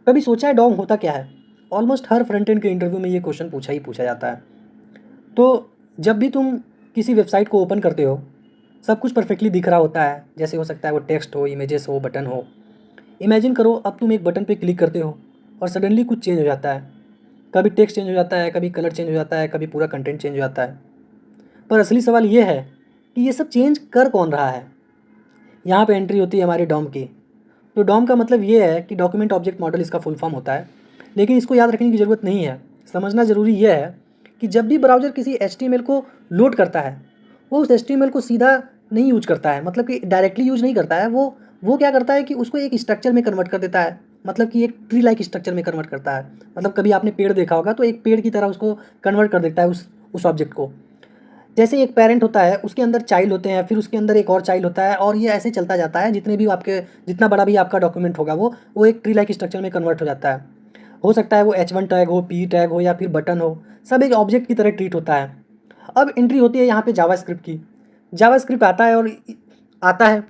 कभी सोचा है डॉम होता क्या है? ऑलमोस्ट हर फ्रंट एंड के इंटरव्यू में ये क्वेश्चन पूछा ही पूछा जाता है। तो जब भी तुम किसी वेबसाइट को ओपन करते हो, सब कुछ परफेक्टली दिख रहा होता है, जैसे हो सकता है वो टेक्स्ट हो, इमेजेस हो, बटन हो। इमेजिन करो अब तुम एक बटन पे क्लिक करते हो और सडनली कुछ चेंज हो जाता है। कभी टेक्स्ट चेंज हो जाता है, कभी कलर चेंज हो जाता है, कभी पूरा कंटेंट चेंज हो जाता है। पर असली सवाल ये है कि ये सब चेंज कर कौन रहा है? यहाँ पे एंट्री होती है हमारी डॉम की। तो डॉम का मतलब ये है कि डॉक्यूमेंट ऑब्जेक्ट मॉडल इसका फुल फॉर्म होता है। लेकिन इसको याद रखने की ज़रूरत नहीं है। समझना ज़रूरी यह है कि जब भी ब्राउज़र किसी एचटीएमएल को लोड करता है, वो उस एचटीएमएल को सीधा नहीं यूज करता है, मतलब कि डायरेक्टली यूज नहीं करता है। वो क्या करता है कि उसको एक स्ट्रक्चर में कन्वर्ट कर देता है, मतलब कि एक ट्री लाइक स्ट्रक्चर में कन्वर्ट करता है। मतलब कभी आपने पेड़ देखा होगा, तो एक पेड़ की तरह उसको कन्वर्ट कर देता है उस ऑब्जेक्ट को। जैसे एक पेरेंट होता है, उसके अंदर चाइल्ड होते हैं, फिर उसके अंदर एक और चाइल्ड होता है, और ये ऐसे चलता जाता है। जितना बड़ा भी आपका डॉक्यूमेंट होगा, वो एक ट्री लाइक स्ट्रक्चर में कन्वर्ट हो जाता है। हो सकता है वो H1 टैग हो, P टैग हो, या फिर बटन हो। सब एक ऑब्जेक्ट की तरह ट्रीट होता है। अब एंट्री होती है यहाँ पे जावास्क्रिप्ट की। जावास्क्रिप्ट आता है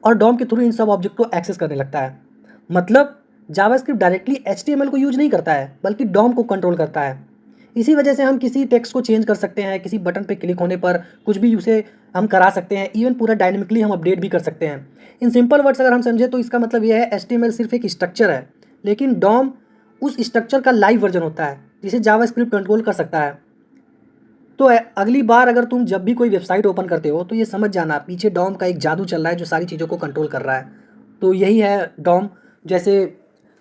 और डॉम के थ्रू इन सब ऑब्जेक्ट को एक्सेस करने लगता है। मतलब जावास्क्रिप्ट डायरेक्टली HTML को यूज नहीं करता है, बल्कि डॉम को कंट्रोल करता है। इसी वजह से हम किसी टेक्स्ट को चेंज कर सकते हैं, किसी बटन पे क्लिक होने पर कुछ भी उसे हम करा सकते हैं, इवन पूरा डायनेमिकली हम अपडेट भी कर सकते हैं। इन सिंपल वर्ड्स अगर हम समझे तो इसका मतलब यह है, HTML सिर्फ एक स्ट्रक्चर है, लेकिन डॉम उस स्ट्रक्चर का लाइव वर्जन होता है, जिसे जावास्क्रिप्ट कंट्रोल कर सकता है। तो अगली बार अगर तुम जब भी कोई वेबसाइट ओपन करते हो, तो ये समझ जाना पीछे डॉम का एक जादू चल रहा है जो सारी चीज़ों को कंट्रोल कर रहा है। तो यही है डॉम। जैसे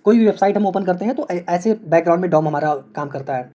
कोई भी वेबसाइट हम ओपन करते हैं, तो ऐसे बैकग्राउंड में डॉम हमारा काम करता है।